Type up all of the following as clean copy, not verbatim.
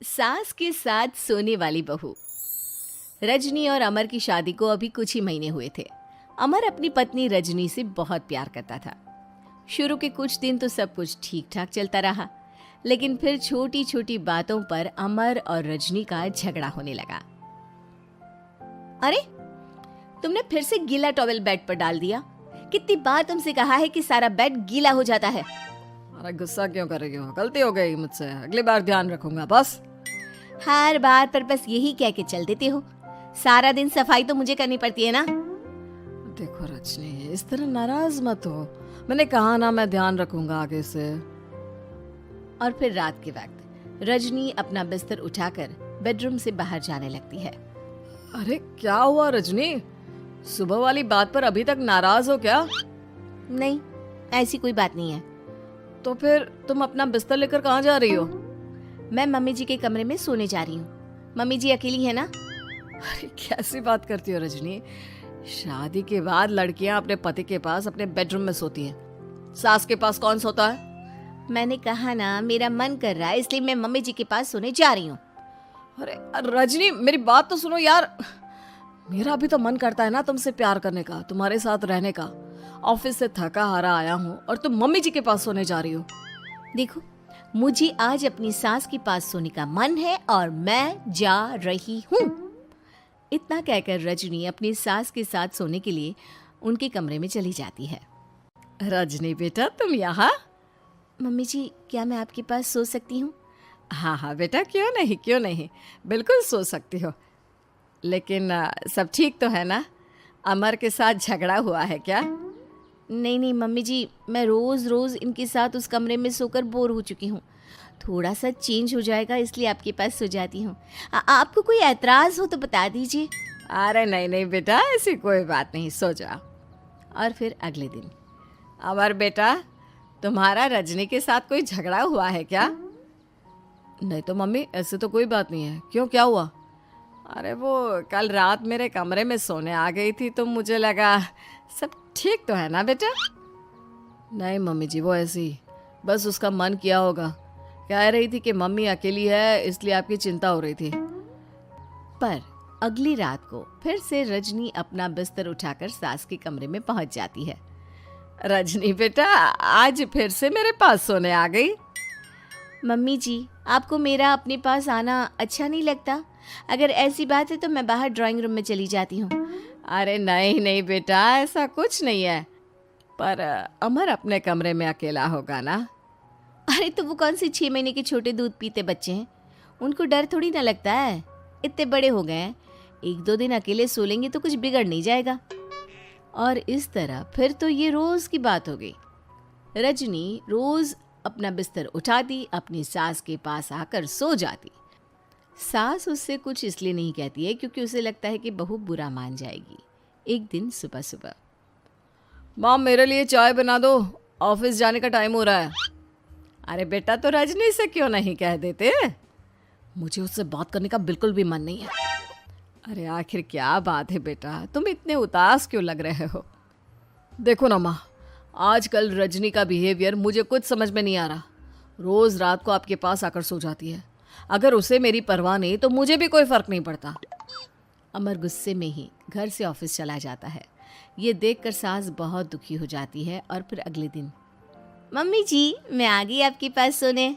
सास के साथ सोने वाली बहू। रजनी और अमर की शादी को अभी कुछ ही महीने हुए थे। अमर अपनी पत्नी रजनी से बहुत प्यार करता था। शुरू के कुछ दिन तो सब कुछ ठीक ठाक चलता रहा, लेकिन फिर छोटी छोटी बातों पर अमर और रजनी का झगड़ा होने लगा। अरे, तुमने फिर से गीला टॉवेल बेड पर डाल दिया। कितनी बार तुमसे कहा है कि सारा बेड गीला हो जाता है। अरे गुस्सा क्यों कर रही हो? गलती हो गई मुझसे, अगली बार ध्यान रखूंगा बस। हर बार पर बस यही कह के चल देते हो। सारा दिन सफाई तो मुझे करनी पड़ती है ना। देखो रजनी, इस तरह नाराज मत हो। मैंने कहा ना, मैं ध्यान रखूंगा आगे से। और फिर रात के वक्त रजनी अपना बिस्तर उठाकर बेडरूम से बाहर जाने लगती है। अरे क्या हुआ रजनी? सुबह वाली बात पर अभी तक नाराज हो क्या? नहीं, ऐसी कोई बात नहीं है। तो फिर तुम अपना बिस्तर लेकर कहाँ जा रही हो? मैं मम्मी जी के कमरे में सोने जा रही हूँ। मम्मी जी अकेली है ना। अरे कैसी बात करती हो रजनी? शादी के बाद लड़कियां अपने पति के पास अपने बेडरूम में सोती हैं। सास के पास कौन सोता है? मैंने कहा ना, मेरा मन कर रहा है इसलिए मैं मम्मी जी के पास सोने जा रही हूँ। अरे रजनी, मेरी बात तो सुनो यार। मेरा भी तो मन करता है ना तुमसे प्यार करने का, तुम्हारे साथ रहने का। ऑफिस से थका हारा आया हूँ और तुम मम्मी जी के पास सोने जा रही हो। देखो, मुझे आज अपनी सास के पास सोने का मन है और मैं जा रही हूँ। इतना कहकर रजनी अपनी सास के साथ सोने के लिए उनके कमरे में चली जाती है। रजनी बेटा, तुम यहाँ? मम्मी जी, क्या मैं आपके पास सो सकती हूँ? हाँ हाँ बेटा, क्यों नहीं क्यों नहीं, बिल्कुल सो सकती हो। लेकिन सब ठीक तो है ना? अमर के साथ झगड़ा हुआ है क्या? नहीं नहीं मम्मी जी, मैं रोज़ रोज़ इनके साथ उस कमरे में सोकर बोर हो चुकी हूँ। थोड़ा सा चेंज हो जाएगा इसलिए आपके पास सो जाती हूँ। आपको कोई ऐतराज़ हो तो बता दीजिए। अरे नहीं नहीं बेटा, ऐसी कोई बात नहीं, सो जाओ। और फिर अगले दिन। अमर बेटा, तुम्हारा रजनी के साथ कोई झगड़ा हुआ है क्या? नहीं तो मम्मी, ऐसे तो कोई बात नहीं है। क्यों, क्या हुआ? अरे वो कल रात मेरे कमरे में सोने आ गई थी तो मुझे लगा सब ठीक तो है ना बेटा? नहीं मम्मी जी, वो ऐसी बस उसका मन किया होगा। कह रही थी कि मम्मी अकेली है इसलिए आपकी चिंता हो रही थी। पर अगली रात को फिर से रजनी अपना बिस्तर उठाकर सास के कमरे में पहुंच जाती है। रजनी बेटा, आज फिर से मेरे पास सोने आ गई। मम्मी जी, आपको मेरा अपने पास आना अच्छा नहीं लगता? अगर ऐसी बात है तो मैं बाहर ड्राइंग रूम में चली जाती हूँ। अरे नहीं नहीं बेटा, ऐसा कुछ नहीं है। पर अमर अपने कमरे में अकेला होगा ना? अरे तो वो कौन से 6 महीने के छोटे दूध पीते बच्चे हैं, उनको डर थोड़ी ना लगता है। इतने बड़े हो गए हैं, 1-2 दिन अकेले सो लेंगे तो कुछ बिगड़ नहीं जाएगा। और इस तरह फिर तो ये रोज की बात हो गई। रजनी रोज अपना बिस्तर उठाती, अपनी सास के पास आकर सो जाती। सास उससे कुछ इसलिए नहीं कहती है क्योंकि उसे लगता है कि बहू बुरा मान जाएगी। एक दिन सुबह सुबह, माँ मेरे लिए चाय बना दो, ऑफिस जाने का टाइम हो रहा है। अरे बेटा, तो रजनी से क्यों नहीं कह देते? मुझे उससे बात करने का बिल्कुल भी मन नहीं है। अरे आखिर क्या बात है बेटा, तुम इतने उदास क्यों लग रहे हो? देखो ना माँ, आजकल रजनी का बिहेवियर मुझे कुछ समझ में नहीं आ रहा। रोज रात को आपके पास आकर सो जाती है। अगर उसे मेरी परवाह नहीं तो मुझे भी कोई फर्क नहीं पड़ता। अमर गुस्से में ही घर से ऑफिस चला जाता है। ये देखकर सास बहुत दुखी हो जाती है। और फिर अगले दिन, मम्मी जी, मैं आ गई आपके पास सोने।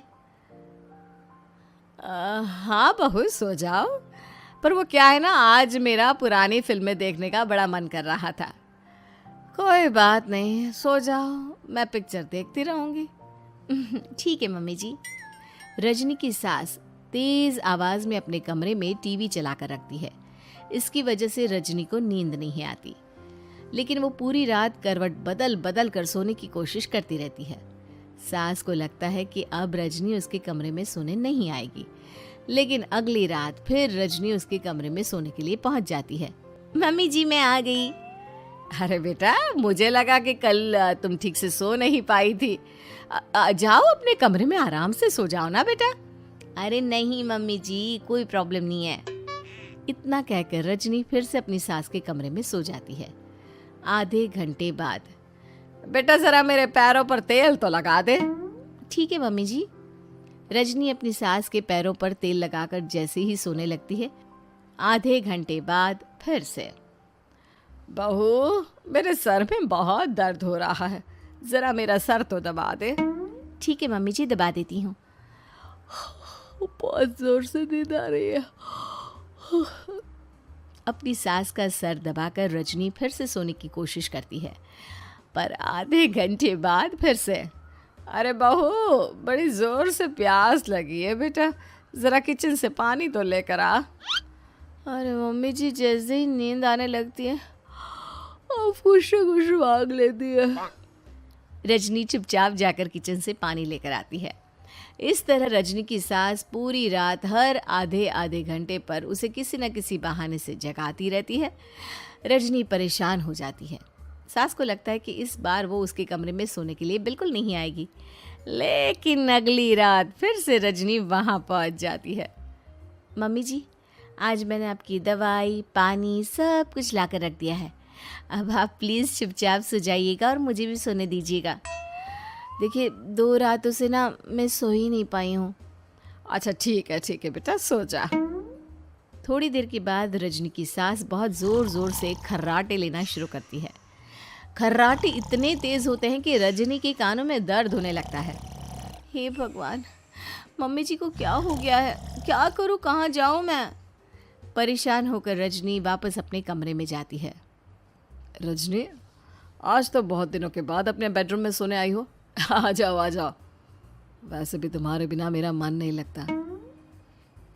हाँ बहू, सो जाओ। पर वो क्या है ना, आज मेरा पुरानी फिल्में देखने का बड़ा मन कर रहा था। कोई बात नहीं, सो जाओ, मैं पिक्चर देखती रहूंगी। ठीक है मम्मी जी। रजनी की सास तेज आवाज में अपने कमरे में टीवी चलाकर रखती है। इसकी वजह से रजनी को नींद नहीं आती, लेकिन वो पूरी रात करवट बदल बदल कर सोने की कोशिश करती रहती है। सास को लगता है कि अब रजनी उसके कमरे में सोने नहीं आएगी, लेकिन अगली रात फिर रजनी उसके कमरे में सोने के लिए पहुंच जाती है। मम्मी जी, मैं आ गई। अरे बेटा, मुझे लगा कि कल तुम ठीक से सो नहीं पाई थी। जाओ अपने कमरे में आराम से सो जाओ ना बेटा। अरे नहीं मम्मी जी, कोई प्रॉब्लम नहीं है। इतना कहकर रजनी फिर से अपनी सास के कमरे में सो जाती है। आधे घंटे बाद, बेटा जरा मेरे पैरों पर तेल तो लगा दे। ठीक है मम्मी जी। रजनी अपनी सास के पैरों पर तेल लगाकर जैसे ही सोने लगती है, आधे घंटे बाद फिर से। बहू, मेरे सर में बहुत दर्द हो रहा है, जरा मेरा सर तो दबा दे। ठीक है मम्मी जी, दबा देती हूँ। बहुत जोर से नींद आ रही है। अपनी सास का सर दबाकर रजनी फिर से सोने की कोशिश करती है, पर आधे घंटे बाद फिर से। अरे बहू, बड़ी जोर से प्यास लगी है बेटा, जरा किचन से पानी तो लेकर आ। अरे मम्मी जी, जैसे ही नींद आने लगती है कुछ मांग लेती है। रजनी चुपचाप जाकर किचन से पानी लेकर आती है। इस तरह रजनी की सास पूरी रात हर आधे आधे घंटे पर उसे किसी न किसी बहाने से जगाती रहती है। रजनी परेशान हो जाती है। सास को लगता है कि इस बार वो उसके कमरे में सोने के लिए बिल्कुल नहीं आएगी, लेकिन अगली रात फिर से रजनी वहाँ पहुँच जाती है। मम्मी जी, आज मैंने आपकी दवाई, पानी सब कुछ लाकर रख दिया है। अब आप प्लीज़ चुपचाप सो जाइएगा और मुझे भी सोने दीजिएगा। देखिए, 2 रातों से ना मैं सो ही नहीं पाई हूँ। अच्छा ठीक है बेटा, सो जा। थोड़ी देर के बाद रजनी की सास बहुत ज़ोर ज़ोर से खर्राटे लेना शुरू करती है। खर्राटे इतने तेज़ होते हैं कि रजनी के कानों में दर्द होने लगता है। हे भगवान, मम्मी जी को क्या हो गया है? क्या करूँ, कहाँ जाऊँ मैं? परेशान होकर रजनी वापस अपने कमरे में जाती है। रजनी, आज तो बहुत दिनों के बाद अपने बेडरूम में सोने आई हो। आ जाओ। वैसे भी तुम्हारे बिना मेरा मन नहीं लगता।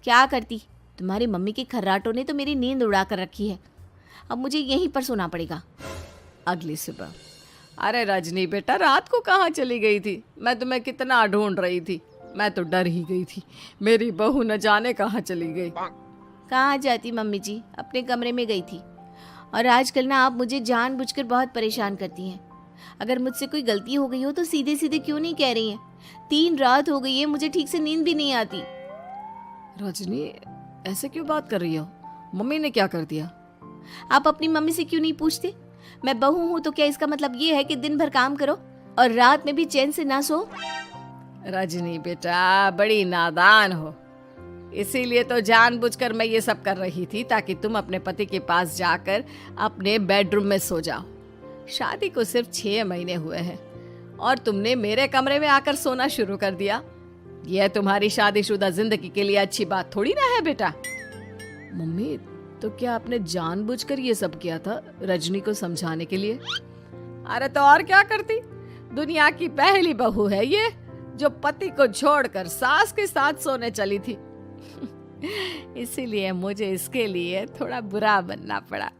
क्या करती, तुम्हारी मम्मी के खर्राटों ने तो मेरी नींद उड़ा कर रखी है। अब मुझे यहीं पर सोना पड़ेगा। अगली सुबह। अरे रजनी बेटा, रात को कहाँ चली गई थी? मैं तुम्हें कितना ढूंढ रही थी, मैं तो डर ही गई थी। मेरी बहू न जाने कहाँ चली गई। कहाँ जाती मम्मी जी, अपने कमरे में गई थी। और आजकल ना आप मुझे जानबूझकर बहुत परेशान करती हैं। अगर मुझसे कोई गलती हो गई हो तो सीधे सीधे क्यों नहीं कह रही हैं? 3 रात हो गई है, मुझे ठीक से नींद भी नहीं आती। रजनी, ऐसे क्यों बात कर रही हो? मम्मी ने क्या कर दिया? आप अपनी मम्मी से क्यों नहीं पूछते? मैं बहू हूँ तो क्या इसका मतलब ये है कि दिन भर काम करो और रात में भी चैन से ना सो? रजनी बेटा, बड़ी नादान हो। इसीलिए तो जानबूझकर मैं ये सब कर रही थी, ताकि तुम अपने पति के पास जाकर अपने बेडरूम में सो जाओ। शादी को सिर्फ 6 महीने हुए हैं और तुमने मेरे कमरे में आकर सोना शुरू कर दिया। यह तुम्हारी शादीशुदा जिंदगी के लिए अच्छी बात थोड़ी ना है बेटा। मम्मी, तो क्या आपने जानबूझकर ये सब किया था रजनी को समझाने के लिए? अरे तो और क्या करती? दुनिया की पहली बहू है ये, जो पति को छोड़कर सास के साथ सोने चली थी। इसीलिए मुझे इसके लिए थोड़ा बुरा बनना पड़ा।